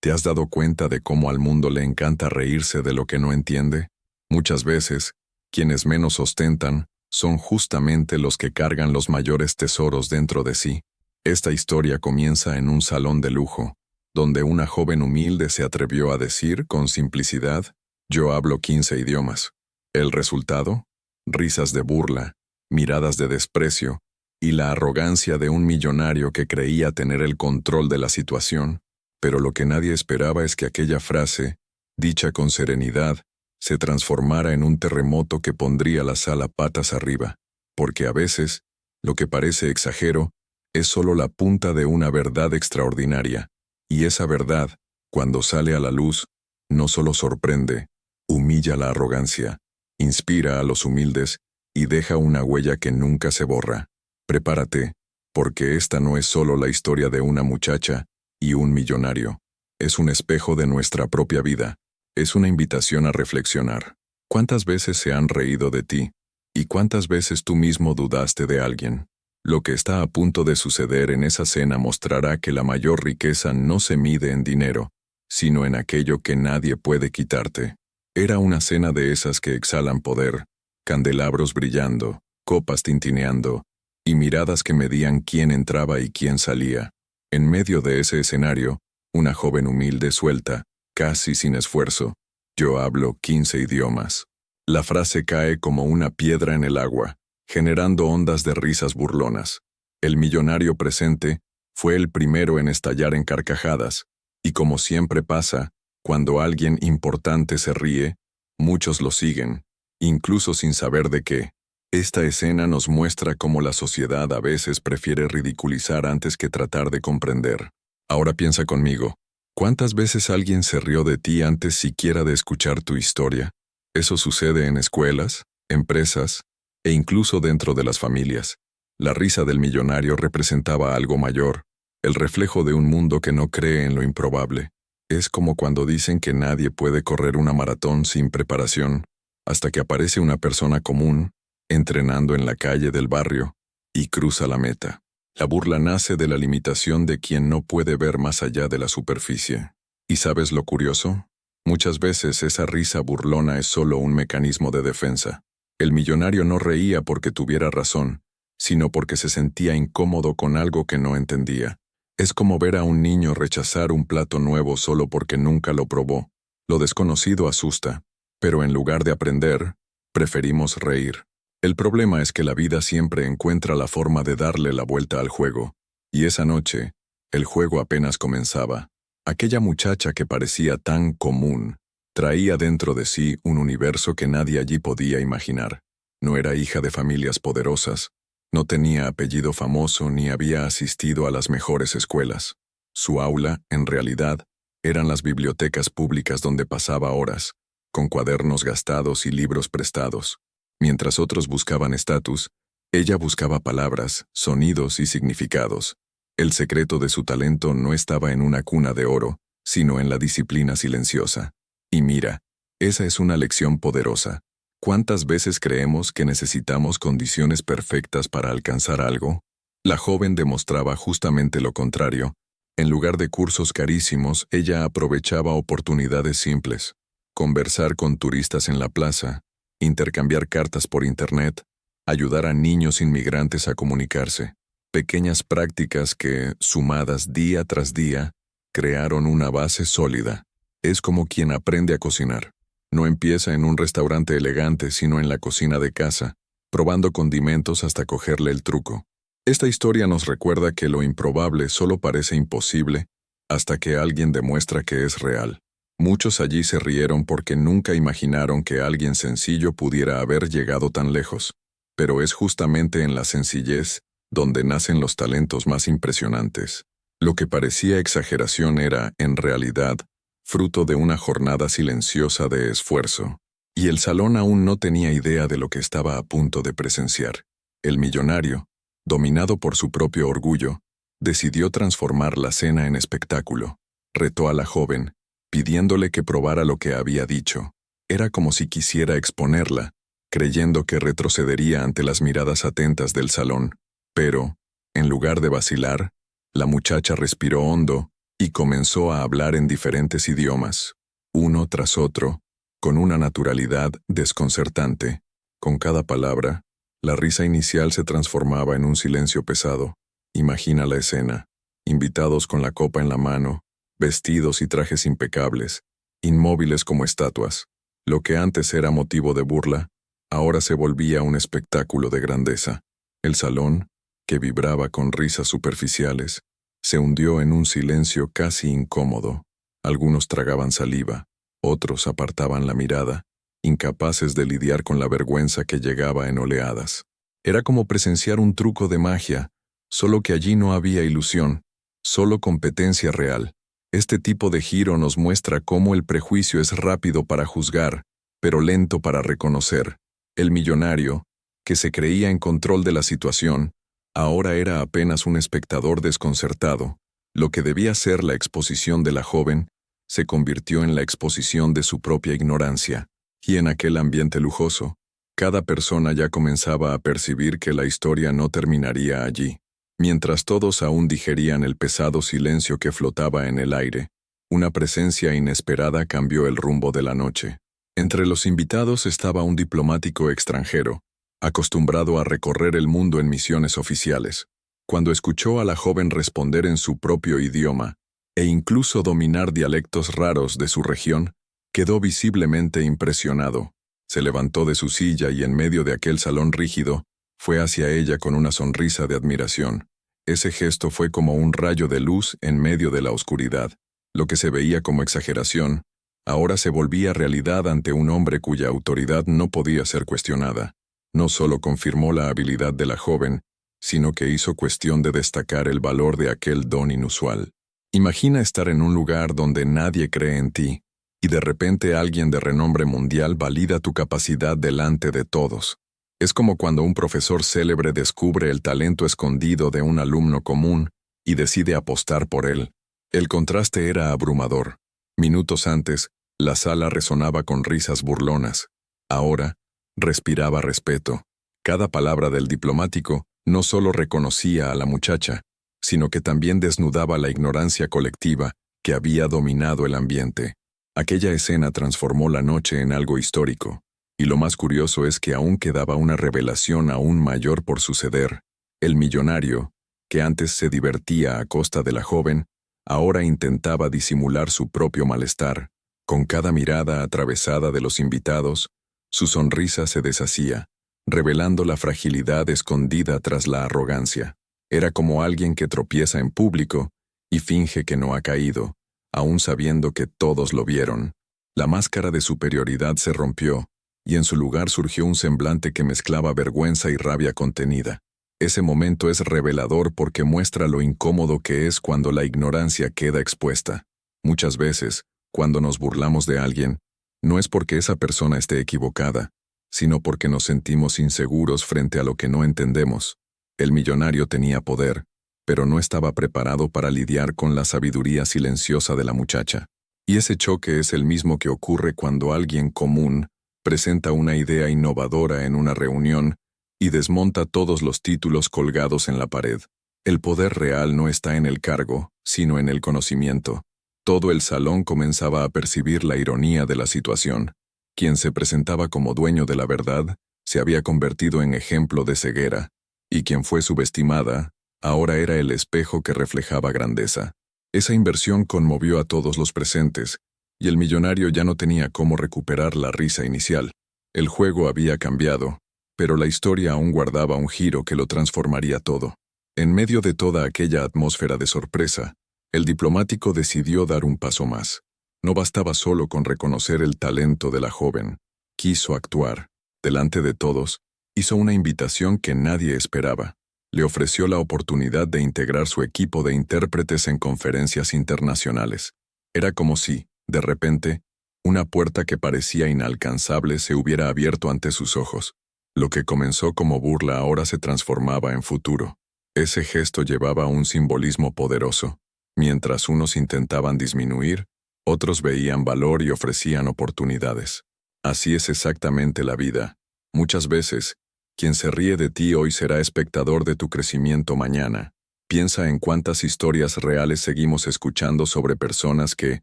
¿Te has dado cuenta de cómo al mundo le encanta reírse de lo que no entiende? Muchas veces, quienes menos ostentan son justamente los que cargan los mayores tesoros dentro de sí. Esta historia comienza en un salón de lujo, donde una joven humilde se atrevió a decir con simplicidad: «Yo hablo 15 idiomas». El resultado: risas de burla, miradas de desprecio y la arrogancia de un millonario que creía tener el control de la situación. Pero lo que nadie esperaba es que aquella frase, dicha con serenidad, se transformara en un terremoto que pondría la sala patas arriba, porque a veces, lo que parece exagero, es solo la punta de una verdad extraordinaria, y esa verdad, cuando sale a la luz, no solo sorprende, humilla la arrogancia, inspira a los humildes y deja una huella que nunca se borra. Prepárate, porque esta no es solo la historia de una muchacha y un millonario, es un espejo de nuestra propia vida. Es una invitación a reflexionar. ¿Cuántas veces se han reído de ti? ¿Y cuántas veces tú mismo dudaste de alguien? Lo que está a punto de suceder en esa cena mostrará que la mayor riqueza no se mide en dinero, sino en aquello que nadie puede quitarte. Era una cena de esas que exhalan poder, candelabros brillando, copas tintineando, y miradas que medían quién entraba y quién salía. En medio de ese escenario, una joven humilde suelta, casi sin esfuerzo: «Yo hablo 15 idiomas». La frase cae como una piedra en el agua, generando ondas de risas burlonas. El millonario presente fue el primero en estallar en carcajadas, y como siempre pasa, cuando alguien importante se ríe, muchos lo siguen, incluso sin saber de qué. Esta escena nos muestra cómo la sociedad a veces prefiere ridiculizar antes que tratar de comprender. Ahora piensa conmigo. ¿Cuántas veces alguien se rió de ti antes siquiera de escuchar tu historia? Eso sucede en escuelas, empresas e incluso dentro de las familias. La risa del millonario representaba algo mayor, el reflejo de un mundo que no cree en lo improbable. Es como cuando dicen que nadie puede correr una maratón sin preparación, hasta que aparece una persona común, entrenando en la calle del barrio, y cruza la meta. La burla nace de la limitación de quien no puede ver más allá de la superficie. ¿Y sabes lo curioso? Muchas veces esa risa burlona es solo un mecanismo de defensa. El millonario no reía porque tuviera razón, sino porque se sentía incómodo con algo que no entendía. Es como ver a un niño rechazar un plato nuevo solo porque nunca lo probó. Lo desconocido asusta, pero en lugar de aprender, preferimos reír. El problema es que la vida siempre encuentra la forma de darle la vuelta al juego, y esa noche, el juego apenas comenzaba. Aquella muchacha que parecía tan común, traía dentro de sí un universo que nadie allí podía imaginar. No era hija de familias poderosas, no tenía apellido famoso ni había asistido a las mejores escuelas. Su aula, en realidad, eran las bibliotecas públicas donde pasaba horas, con cuadernos gastados y libros prestados. Mientras otros buscaban estatus, ella buscaba palabras, sonidos y significados. El secreto de su talento no estaba en una cuna de oro, sino en la disciplina silenciosa. Y mira, esa es una lección poderosa. ¿Cuántas veces creemos que necesitamos condiciones perfectas para alcanzar algo? La joven demostraba justamente lo contrario. En lugar de cursos carísimos, ella aprovechaba oportunidades simples: conversar con turistas en la plaza, intercambiar cartas por internet, ayudar a niños inmigrantes a comunicarse. Pequeñas prácticas que, sumadas día tras día, crearon una base sólida. Es como quien aprende a cocinar. No empieza en un restaurante elegante, sino en la cocina de casa, probando condimentos hasta cogerle el truco. Esta historia nos recuerda que lo improbable solo parece imposible hasta que alguien demuestra que es real. Muchos allí se rieron porque nunca imaginaron que alguien sencillo pudiera haber llegado tan lejos. Pero es justamente en la sencillez donde nacen los talentos más impresionantes. Lo que parecía exageración era, en realidad, fruto de una jornada silenciosa de esfuerzo. Y el salón aún no tenía idea de lo que estaba a punto de presenciar. El millonario, dominado por su propio orgullo, decidió transformar la cena en espectáculo. Retó a la joven, pidiéndole que probara lo que había dicho. Era como si quisiera exponerla, creyendo que retrocedería ante las miradas atentas del salón. Pero, en lugar de vacilar, la muchacha respiró hondo y comenzó a hablar en diferentes idiomas, uno tras otro, con una naturalidad desconcertante. Con cada palabra, la risa inicial se transformaba en un silencio pesado. Imagina la escena: invitados con la copa en la mano, vestidos y trajes impecables, inmóviles como estatuas. Lo que antes era motivo de burla, ahora se volvía un espectáculo de grandeza. El salón, que vibraba con risas superficiales, se hundió en un silencio casi incómodo. Algunos tragaban saliva, otros apartaban la mirada, incapaces de lidiar con la vergüenza que llegaba en oleadas. Era como presenciar un truco de magia, solo que allí no había ilusión, solo competencia real. Este tipo de giro nos muestra cómo el prejuicio es rápido para juzgar, pero lento para reconocer. El millonario, que se creía en control de la situación, ahora era apenas un espectador desconcertado. Lo que debía ser la exposición de la joven se convirtió en la exposición de su propia ignorancia. Y en aquel ambiente lujoso, cada persona ya comenzaba a percibir que la historia no terminaría allí. Mientras todos aún digerían el pesado silencio que flotaba en el aire, una presencia inesperada cambió el rumbo de la noche. Entre los invitados estaba un diplomático extranjero, acostumbrado a recorrer el mundo en misiones oficiales. Cuando escuchó a la joven responder en su propio idioma, e incluso dominar dialectos raros de su región, quedó visiblemente impresionado. Se levantó de su silla y en medio de aquel salón rígido, fue hacia ella con una sonrisa de admiración. Ese gesto fue como un rayo de luz en medio de la oscuridad. Lo que se veía como exageración, ahora se volvía realidad ante un hombre cuya autoridad no podía ser cuestionada. No solo confirmó la habilidad de la joven, sino que hizo cuestión de destacar el valor de aquel don inusual. Imagina estar en un lugar donde nadie cree en ti, y de repente alguien de renombre mundial valida tu capacidad delante de todos. Es como cuando un profesor célebre descubre el talento escondido de un alumno común y decide apostar por él. El contraste era abrumador. Minutos antes, la sala resonaba con risas burlonas. Ahora, respiraba respeto. Cada palabra del diplomático no solo reconocía a la muchacha, sino que también desnudaba la ignorancia colectiva que había dominado el ambiente. Aquella escena transformó la noche en algo histórico. Y lo más curioso es que aún quedaba una revelación aún mayor por suceder. El millonario, que antes se divertía a costa de la joven, ahora intentaba disimular su propio malestar. Con cada mirada atravesada de los invitados, su sonrisa se deshacía, revelando la fragilidad escondida tras la arrogancia. Era como alguien que tropieza en público y finge que no ha caído, aún sabiendo que todos lo vieron. La máscara de superioridad se rompió, y en su lugar surgió un semblante que mezclaba vergüenza y rabia contenida. Ese momento es revelador porque muestra lo incómodo que es cuando la ignorancia queda expuesta. Muchas veces, cuando nos burlamos de alguien, no es porque esa persona esté equivocada, sino porque nos sentimos inseguros frente a lo que no entendemos. El millonario tenía poder, pero no estaba preparado para lidiar con la sabiduría silenciosa de la muchacha. Y ese choque es el mismo que ocurre cuando alguien común presenta una idea innovadora en una reunión y desmonta todos los títulos colgados en la pared. El poder real no está en el cargo, sino en el conocimiento. Todo el salón comenzaba a percibir la ironía de la situación. Quien se presentaba como dueño de la verdad se había convertido en ejemplo de ceguera, y quien fue subestimada ahora era el espejo que reflejaba grandeza. Esa inversión conmovió a todos los presentes, y el millonario ya no tenía cómo recuperar la risa inicial. El juego había cambiado, pero la historia aún guardaba un giro que lo transformaría todo. En medio de toda aquella atmósfera de sorpresa, el diplomático decidió dar un paso más. No bastaba solo con reconocer el talento de la joven. Quiso actuar. Delante de todos, hizo una invitación que nadie esperaba. Le ofreció la oportunidad de integrar su equipo de intérpretes en conferencias internacionales. Era como si, de repente, una puerta que parecía inalcanzable se hubiera abierto ante sus ojos. Lo que comenzó como burla ahora se transformaba en futuro. Ese gesto llevaba un simbolismo poderoso. Mientras unos intentaban disminuir, otros veían valor y ofrecían oportunidades. Así es exactamente la vida. Muchas veces, quien se ríe de ti hoy será espectador de tu crecimiento mañana. Piensa en cuántas historias reales seguimos escuchando sobre personas que,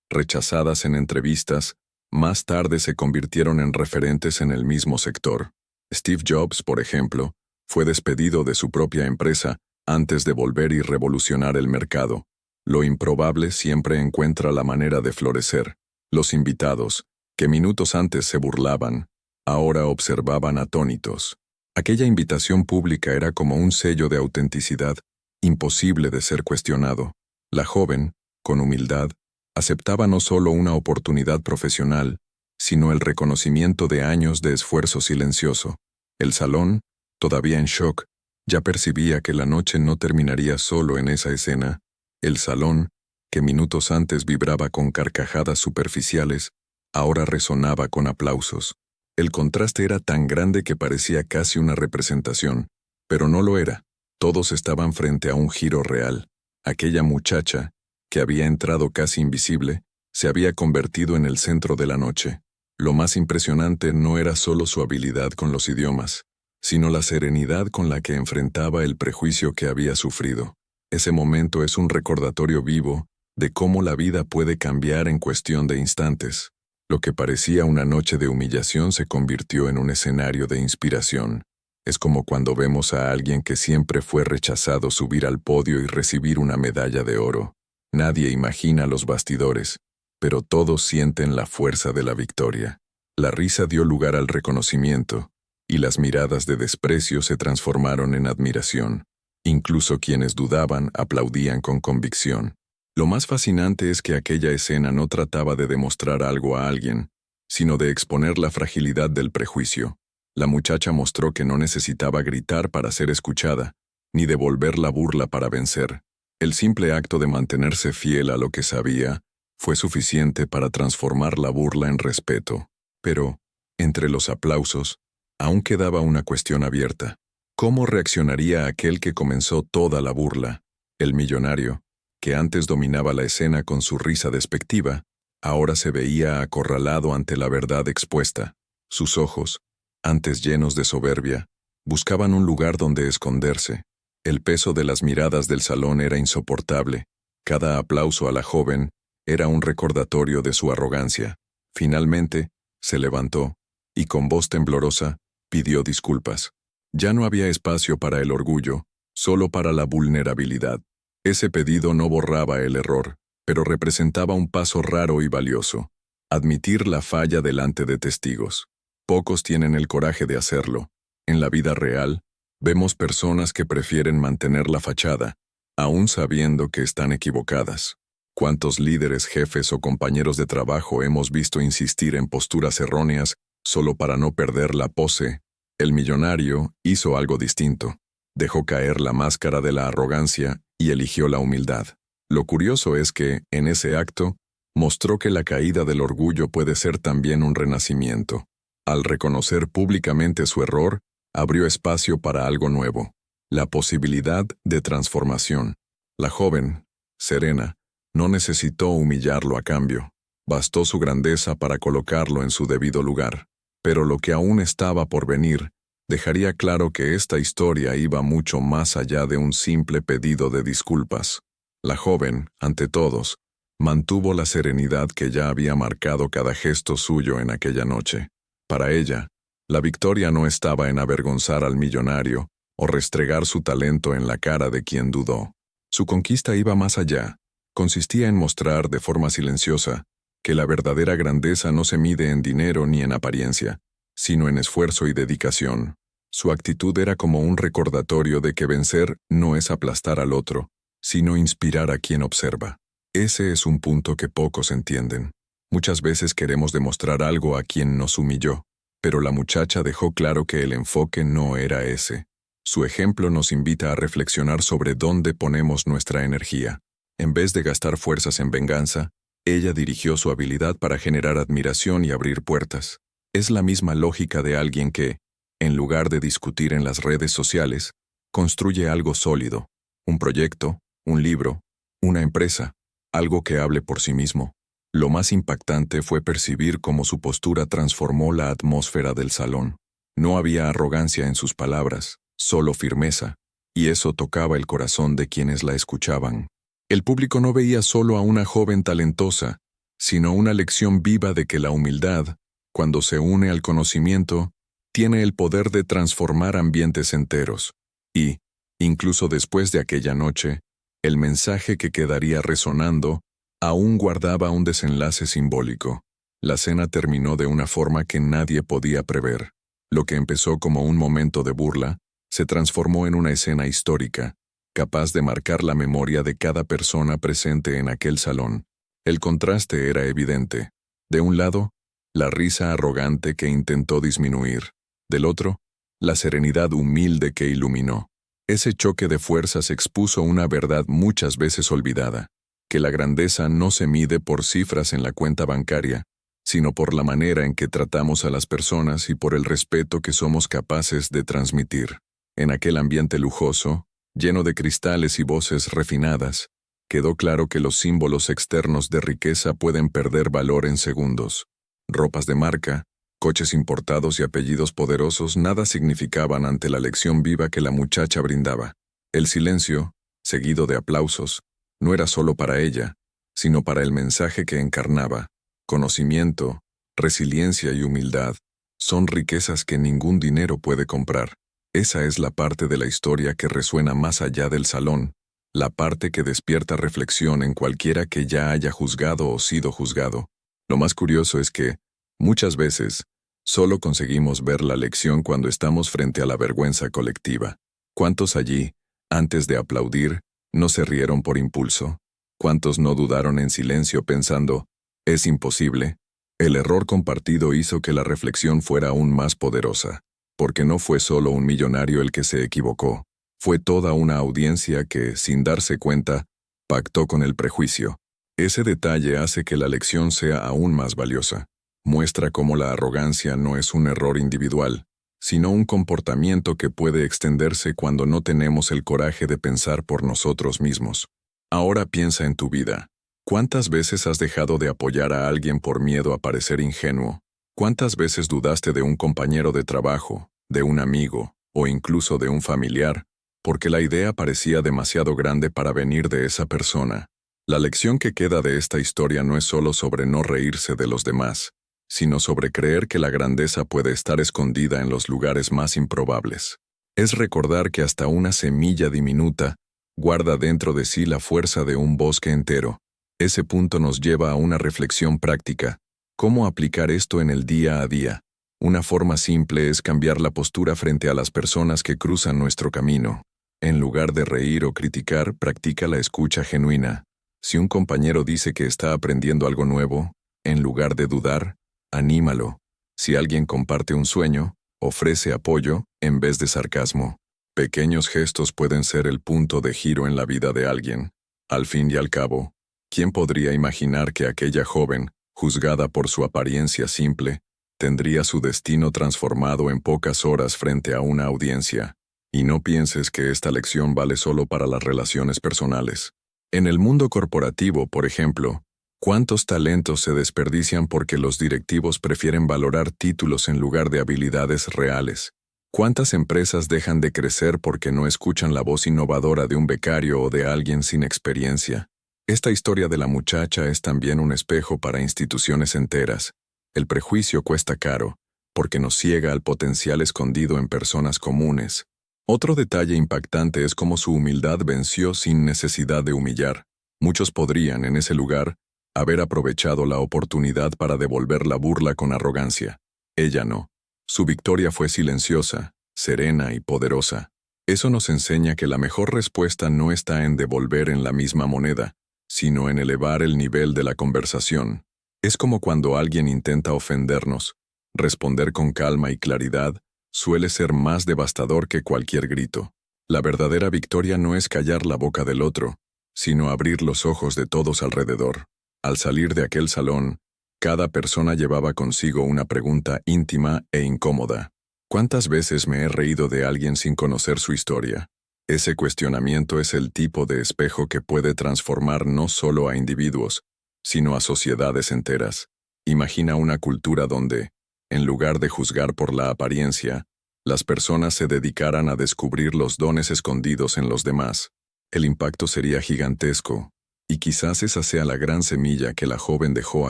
rechazadas en entrevistas, más tarde se convirtieron en referentes en el mismo sector. Steve Jobs, por ejemplo, fue despedido de su propia empresa antes de volver y revolucionar el mercado. Lo improbable siempre encuentra la manera de florecer. Los invitados, que minutos antes se burlaban, ahora observaban atónitos. Aquella invitación pública era como un sello de autenticidad, imposible de ser cuestionado. La joven, con humildad, aceptaba no solo una oportunidad profesional, sino el reconocimiento de años de esfuerzo silencioso. El salón, todavía en shock, ya percibía que la noche no terminaría solo en esa escena. El salón, que minutos antes vibraba con carcajadas superficiales, ahora resonaba con aplausos. El contraste era tan grande que parecía casi una representación, pero no lo era. Todos estaban frente a un giro real. Aquella muchacha, que había entrado casi invisible, se había convertido en el centro de la noche. Lo más impresionante no era solo su habilidad con los idiomas, sino la serenidad con la que enfrentaba el prejuicio que había sufrido. Ese momento es un recordatorio vivo de cómo la vida puede cambiar en cuestión de instantes. Lo que parecía una noche de humillación se convirtió en un escenario de inspiración. Es como cuando vemos a alguien que siempre fue rechazado subir al podio y recibir una medalla de oro. Nadie imagina los bastidores, pero todos sienten la fuerza de la victoria. La risa dio lugar al reconocimiento, y las miradas de desprecio se transformaron en admiración. Incluso quienes dudaban aplaudían con convicción. Lo más fascinante es que aquella escena no trataba de demostrar algo a alguien, sino de exponer la fragilidad del prejuicio. La muchacha mostró que no necesitaba gritar para ser escuchada, ni devolver la burla para vencer. El simple acto de mantenerse fiel a lo que sabía fue suficiente para transformar la burla en respeto. Pero, entre los aplausos, aún quedaba una cuestión abierta. ¿Cómo reaccionaría aquel que comenzó toda la burla? El millonario, que antes dominaba la escena con su risa despectiva, ahora se veía acorralado ante la verdad expuesta. Sus ojos, antes llenos de soberbia, buscaban un lugar donde esconderse. El peso de las miradas del salón era insoportable. Cada aplauso a la joven era un recordatorio de su arrogancia. Finalmente, se levantó, y con voz temblorosa, pidió disculpas. Ya no había espacio para el orgullo, solo para la vulnerabilidad. Ese pedido no borraba el error, pero representaba un paso raro y valioso: admitir la falla delante de testigos. Pocos tienen el coraje de hacerlo. En la vida real, vemos personas que prefieren mantener la fachada, aún sabiendo que están equivocadas. ¿Cuántos líderes, jefes o compañeros de trabajo hemos visto insistir en posturas erróneas solo para no perder la pose? El millonario hizo algo distinto. Dejó caer la máscara de la arrogancia y eligió la humildad. Lo curioso es que, en ese acto, mostró que la caída del orgullo puede ser también un renacimiento. Al reconocer públicamente su error, abrió espacio para algo nuevo: la posibilidad de transformación. La joven, serena, no necesitó humillarlo a cambio. Bastó su grandeza para colocarlo en su debido lugar. Pero lo que aún estaba por venir dejaría claro que esta historia iba mucho más allá de un simple pedido de disculpas. La joven, ante todos, mantuvo la serenidad que ya había marcado cada gesto suyo en aquella noche. Para ella, la victoria no estaba en avergonzar al millonario o restregar su talento en la cara de quien dudó. Su conquista iba más allá. Consistía en mostrar de forma silenciosa que la verdadera grandeza no se mide en dinero ni en apariencia, sino en esfuerzo y dedicación. Su actitud era como un recordatorio de que vencer no es aplastar al otro, sino inspirar a quien observa. Ese es un punto que pocos entienden. Muchas veces queremos demostrar algo a quien nos humilló, pero la muchacha dejó claro que el enfoque no era ese. Su ejemplo nos invita a reflexionar sobre dónde ponemos nuestra energía. En vez de gastar fuerzas en venganza, ella dirigió su habilidad para generar admiración y abrir puertas. Es la misma lógica de alguien que, en lugar de discutir en las redes sociales, construye algo sólido: un proyecto, un libro, una empresa, algo que hable por sí mismo. Lo más impactante fue percibir cómo su postura transformó la atmósfera del salón. No había arrogancia en sus palabras, solo firmeza, y eso tocaba el corazón de quienes la escuchaban. El público no veía solo a una joven talentosa, sino una lección viva de que la humildad, cuando se une al conocimiento, tiene el poder de transformar ambientes enteros. Y, incluso después de aquella noche, el mensaje que quedaría resonando aún guardaba un desenlace simbólico. La cena terminó de una forma que nadie podía prever. Lo que empezó como un momento de burla, se transformó en una escena histórica, capaz de marcar la memoria de cada persona presente en aquel salón. El contraste era evidente. De un lado, la risa arrogante que intentó disminuir. Del otro, la serenidad humilde que iluminó. Ese choque de fuerzas expuso una verdad muchas veces olvidada, que la grandeza no se mide por cifras en la cuenta bancaria, sino por la manera en que tratamos a las personas y por el respeto que somos capaces de transmitir. En aquel ambiente lujoso, lleno de cristales y voces refinadas, quedó claro que los símbolos externos de riqueza pueden perder valor en segundos. Ropas de marca, coches importados y apellidos poderosos nada significaban ante la lección viva que la muchacha brindaba. El silencio, seguido de aplausos, no era solo para ella, sino para el mensaje que encarnaba. Conocimiento, resiliencia y humildad son riquezas que ningún dinero puede comprar. Esa es la parte de la historia que resuena más allá del salón, la parte que despierta reflexión en cualquiera que ya haya juzgado o sido juzgado. Lo más curioso es que, muchas veces, solo conseguimos ver la lección cuando estamos frente a la vergüenza colectiva. ¿Cuántos allí, antes de aplaudir, no se rieron por impulso? ¿Cuántos no dudaron en silencio pensando, «Es imposible»? El error compartido hizo que la reflexión fuera aún más poderosa, porque no fue solo un millonario el que se equivocó, fue toda una audiencia que, sin darse cuenta, pactó con el prejuicio. Ese detalle hace que la lección sea aún más valiosa. Muestra cómo la arrogancia no es un error individual, sino un comportamiento que puede extenderse cuando no tenemos el coraje de pensar por nosotros mismos. Ahora piensa en tu vida. ¿Cuántas veces has dejado de apoyar a alguien por miedo a parecer ingenuo? ¿Cuántas veces dudaste de un compañero de trabajo, de un amigo, o incluso de un familiar, porque la idea parecía demasiado grande para venir de esa persona? La lección que queda de esta historia no es solo sobre no reírse de los demás, sino sobre creer que la grandeza puede estar escondida en los lugares más improbables. Es recordar que hasta una semilla diminuta guarda dentro de sí la fuerza de un bosque entero. Ese punto nos lleva a una reflexión práctica. ¿Cómo aplicar esto en el día a día? Una forma simple es cambiar la postura frente a las personas que cruzan nuestro camino. En lugar de reír o criticar, practica la escucha genuina. Si un compañero dice que está aprendiendo algo nuevo, en lugar de dudar, anímalo. Si alguien comparte un sueño, ofrece apoyo en vez de sarcasmo. Pequeños gestos pueden ser el punto de giro en la vida de alguien. Al fin y al cabo, ¿quién podría imaginar que aquella joven, juzgada por su apariencia simple, tendría su destino transformado en pocas horas frente a una audiencia? Y no pienses que esta lección vale solo para las relaciones personales. En el mundo corporativo, por ejemplo, ¿cuántos talentos se desperdician porque los directivos prefieren valorar títulos en lugar de habilidades reales? ¿Cuántas empresas dejan de crecer porque no escuchan la voz innovadora de un becario o de alguien sin experiencia? Esta historia de la muchacha es también un espejo para instituciones enteras. El prejuicio cuesta caro, porque nos ciega al potencial escondido en personas comunes. Otro detalle impactante es cómo su humildad venció sin necesidad de humillar. Muchos podrían, en ese lugar, haber aprovechado la oportunidad para devolver la burla con arrogancia. Ella no. Su victoria fue silenciosa, serena y poderosa. Eso nos enseña que la mejor respuesta no está en devolver en la misma moneda, sino en elevar el nivel de la conversación. Es como cuando alguien intenta ofendernos. Responder con calma y claridad suele ser más devastador que cualquier grito. La verdadera victoria no es callar la boca del otro, sino abrir los ojos de todos alrededor. Al salir de aquel salón, cada persona llevaba consigo una pregunta íntima e incómoda. ¿Cuántas veces me he reído de alguien sin conocer su historia? Ese cuestionamiento es el tipo de espejo que puede transformar no solo a individuos, sino a sociedades enteras. Imagina una cultura donde, en lugar de juzgar por la apariencia, las personas se dedicaran a descubrir los dones escondidos en los demás, el impacto sería gigantesco, y quizás esa sea la gran semilla que la joven dejó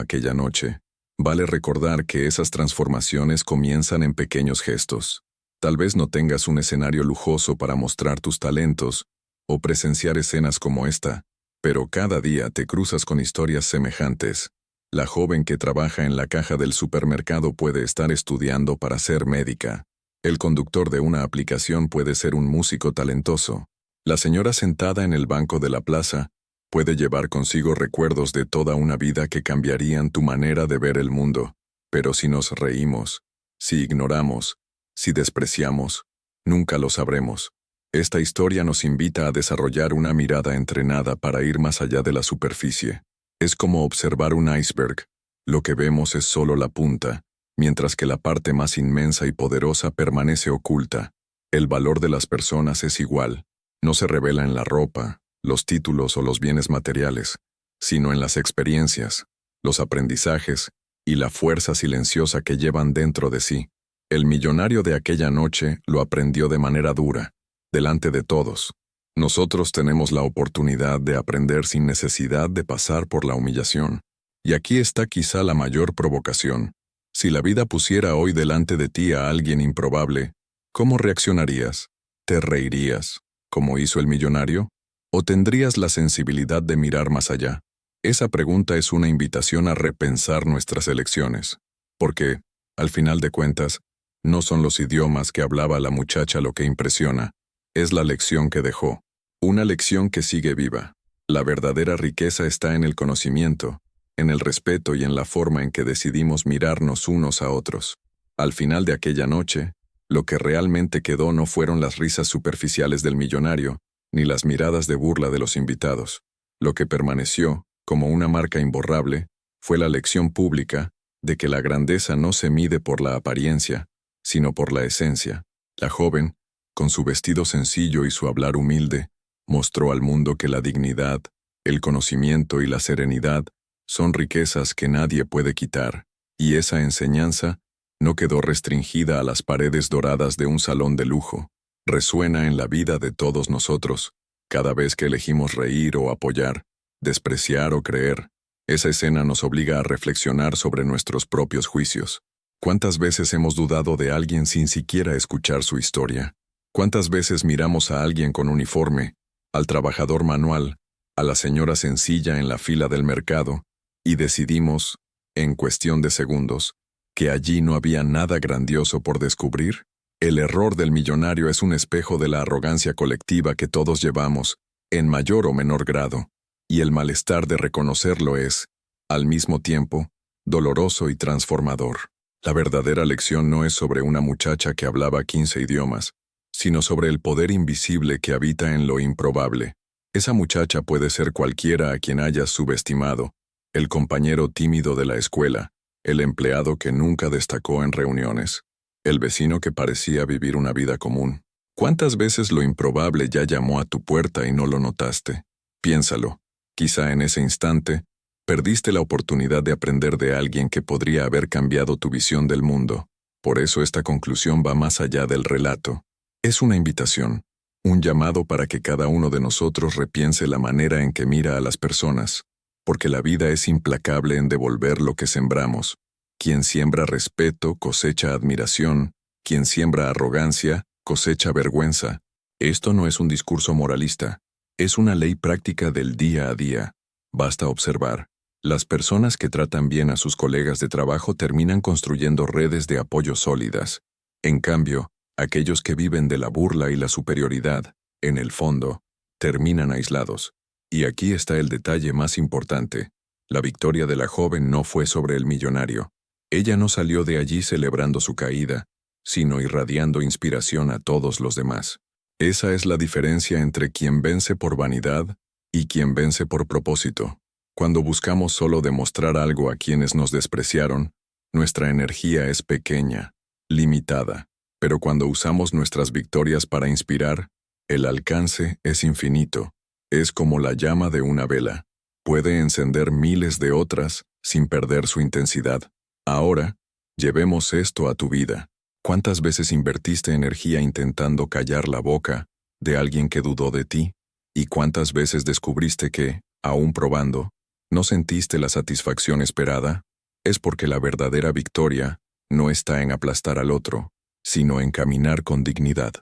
aquella noche. Vale recordar que esas transformaciones comienzan en pequeños gestos. Tal vez no tengas un escenario lujoso para mostrar tus talentos o presenciar escenas como esta, pero cada día te cruzas con historias semejantes. La joven que trabaja en la caja del supermercado puede estar estudiando para ser médica. El conductor de una aplicación puede ser un músico talentoso. La señora sentada en el banco de la plaza puede llevar consigo recuerdos de toda una vida que cambiarían tu manera de ver el mundo. Pero si nos reímos, si ignoramos, si despreciamos, nunca lo sabremos. Esta historia nos invita a desarrollar una mirada entrenada para ir más allá de la superficie. Es como observar un iceberg. Lo que vemos es solo la punta, mientras que la parte más inmensa y poderosa permanece oculta. El valor de las personas es igual. No se revela en la ropa, los títulos o los bienes materiales, sino en las experiencias, los aprendizajes y la fuerza silenciosa que llevan dentro de sí. El millonario de aquella noche lo aprendió de manera dura, delante de todos. Nosotros tenemos la oportunidad de aprender sin necesidad de pasar por la humillación. Y aquí está quizá la mayor provocación. Si la vida pusiera hoy delante de ti a alguien improbable, ¿cómo reaccionarías? ¿Te reirías, como hizo el millonario? ¿O tendrías la sensibilidad de mirar más allá? Esa pregunta es una invitación a repensar nuestras elecciones. Porque, al final de cuentas, no son los idiomas que hablaba la muchacha lo que impresiona, es la lección que dejó. Una lección que sigue viva. La verdadera riqueza está en el conocimiento, en el respeto y en la forma en que decidimos mirarnos unos a otros. Al final de aquella noche, lo que realmente quedó no fueron las risas superficiales del millonario, ni las miradas de burla de los invitados. Lo que permaneció, como una marca imborrable, fue la lección pública de que la grandeza no se mide por la apariencia, sino por la esencia. La joven, con su vestido sencillo y su hablar humilde, mostró al mundo que la dignidad, el conocimiento y la serenidad son riquezas que nadie puede quitar, y esa enseñanza no quedó restringida a las paredes doradas de un salón de lujo. Resuena en la vida de todos nosotros, cada vez que elegimos reír o apoyar, despreciar o creer. Esa escena nos obliga a reflexionar sobre nuestros propios juicios. ¿Cuántas veces hemos dudado de alguien sin siquiera escuchar su historia? ¿Cuántas veces miramos a alguien con uniforme, al trabajador manual, a la señora sencilla en la fila del mercado, y decidimos, en cuestión de segundos, que allí no había nada grandioso por descubrir? El error del millonario es un espejo de la arrogancia colectiva que todos llevamos, en mayor o menor grado, y el malestar de reconocerlo es, al mismo tiempo, doloroso y transformador. La verdadera lección no es sobre una muchacha que hablaba 15 idiomas, sino sobre el poder invisible que habita en lo improbable. Esa muchacha puede ser cualquiera a quien hayas subestimado, el compañero tímido de la escuela, el empleado que nunca destacó en reuniones, el vecino que parecía vivir una vida común. ¿Cuántas veces lo improbable ya llamó a tu puerta y no lo notaste? Piénsalo. Quizá en ese instante, perdiste la oportunidad de aprender de alguien que podría haber cambiado tu visión del mundo. Por eso esta conclusión va más allá del relato. Es una invitación, un llamado para que cada uno de nosotros repiense la manera en que mira a las personas, porque la vida es implacable en devolver lo que sembramos. Quien siembra respeto cosecha admiración, quien siembra arrogancia cosecha vergüenza. Esto no es un discurso moralista, es una ley práctica del día a día. Basta observar. Las personas que tratan bien a sus colegas de trabajo terminan construyendo redes de apoyo sólidas. En cambio, aquellos que viven de la burla y la superioridad, en el fondo, terminan aislados. Y aquí está el detalle más importante. La victoria de la joven no fue sobre el millonario. Ella no salió de allí celebrando su caída, sino irradiando inspiración a todos los demás. Esa es la diferencia entre quien vence por vanidad y quien vence por propósito. Cuando buscamos solo demostrar algo a quienes nos despreciaron, nuestra energía es pequeña, limitada. Pero cuando usamos nuestras victorias para inspirar, el alcance es infinito. Es como la llama de una vela. Puede encender miles de otras sin perder su intensidad. Ahora, llevemos esto a tu vida. ¿Cuántas veces invertiste energía intentando callar la boca de alguien que dudó de ti? ¿Y cuántas veces descubriste que, aún probando, no sentiste la satisfacción esperada? Es porque la verdadera victoria no está en aplastar al otro, sino en caminar con dignidad.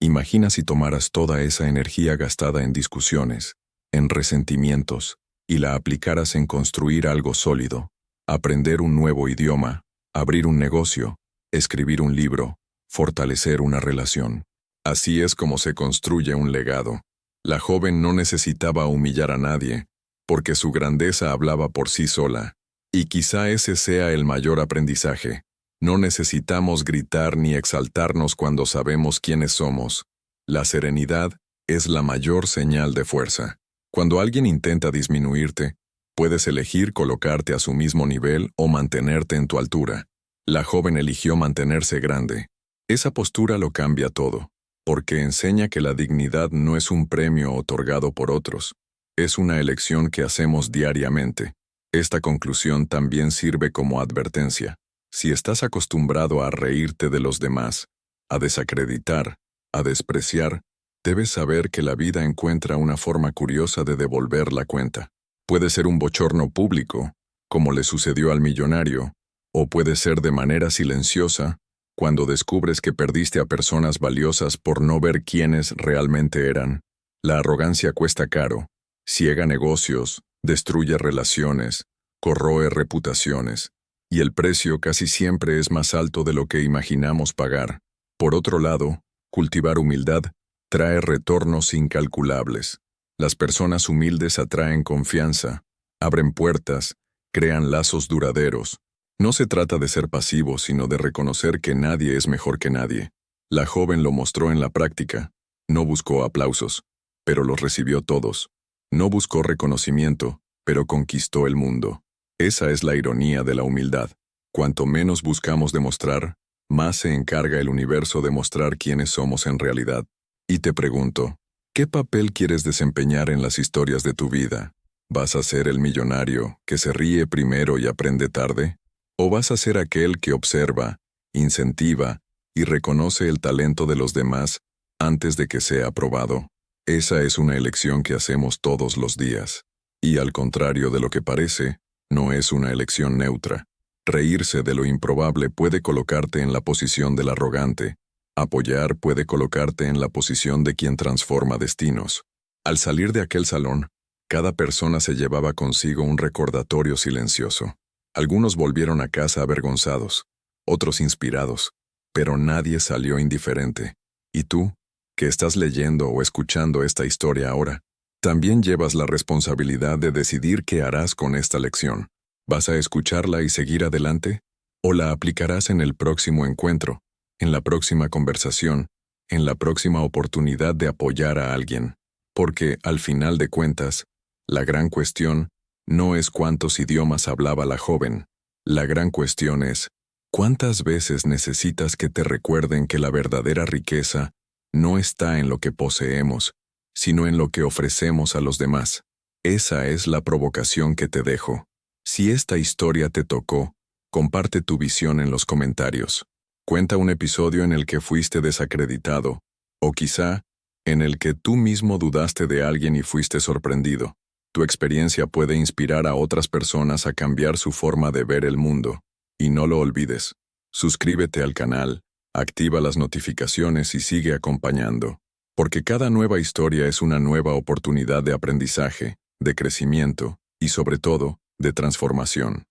Imagina si tomaras toda esa energía gastada en discusiones, en resentimientos, y la aplicaras en construir algo sólido, aprender un nuevo idioma, abrir un negocio, escribir un libro, fortalecer una relación. Así es como se construye un legado. La joven no necesitaba humillar a nadie, porque su grandeza hablaba por sí sola. Y quizá ese sea el mayor aprendizaje. No necesitamos gritar ni exaltarnos cuando sabemos quiénes somos. La serenidad es la mayor señal de fuerza. Cuando alguien intenta disminuirte, puedes elegir colocarte a su mismo nivel o mantenerte en tu altura. La joven eligió mantenerse grande. Esa postura lo cambia todo, porque enseña que la dignidad no es un premio otorgado por otros, es una elección que hacemos diariamente. Esta conclusión también sirve como advertencia. Si estás acostumbrado a reírte de los demás, a desacreditar, a despreciar, debes saber que la vida encuentra una forma curiosa de devolver la cuenta. Puede ser un bochorno público, como le sucedió al millonario, o puede ser de manera silenciosa, cuando descubres que perdiste a personas valiosas por no ver quiénes realmente eran. La arrogancia cuesta caro, ciega negocios, destruye relaciones, corroe reputaciones, y el precio casi siempre es más alto de lo que imaginamos pagar. Por otro lado, cultivar humildad trae retornos incalculables. Las personas humildes atraen confianza, abren puertas, crean lazos duraderos. No se trata de ser pasivo, sino de reconocer que nadie es mejor que nadie. La joven lo mostró en la práctica. No buscó aplausos, pero los recibió todos. No buscó reconocimiento, pero conquistó el mundo. Esa es la ironía de la humildad. Cuanto menos buscamos demostrar, más se encarga el universo de mostrar quiénes somos en realidad. Y te pregunto, ¿qué papel quieres desempeñar en las historias de tu vida? ¿Vas a ser el millonario que se ríe primero y aprende tarde? ¿O vas a ser aquel que observa, incentiva y reconoce el talento de los demás antes de que sea aprobado? Esa es una elección que hacemos todos los días. Y al contrario de lo que parece, no es una elección neutra. Reírse de lo improbable puede colocarte en la posición del arrogante. Apoyar puede colocarte en la posición de quien transforma destinos. Al salir de aquel salón, cada persona se llevaba consigo un recordatorio silencioso. Algunos volvieron a casa avergonzados, otros inspirados, pero nadie salió indiferente. ¿Y tú, que estás leyendo o escuchando esta historia ahora, también llevas la responsabilidad de decidir qué harás con esta lección? ¿Vas a escucharla y seguir adelante? ¿O la aplicarás en el próximo encuentro, en la próxima conversación, en la próxima oportunidad de apoyar a alguien? Porque, al final de cuentas, la gran cuestión no es cuántos idiomas hablaba la joven. La gran cuestión es, ¿cuántas veces necesitas que te recuerden que la verdadera riqueza no está en lo que poseemos, sino en lo que ofrecemos a los demás? Esa es la provocación que te dejo. Si esta historia te tocó, comparte tu visión en los comentarios. Cuenta un episodio en el que fuiste desacreditado, o quizá en el que tú mismo dudaste de alguien y fuiste sorprendido. Tu experiencia puede inspirar a otras personas a cambiar su forma de ver el mundo. Y no lo olvides, suscríbete al canal, activa las notificaciones y sigue acompañando. Porque cada nueva historia es una nueva oportunidad de aprendizaje, de crecimiento y, sobre todo, de transformación.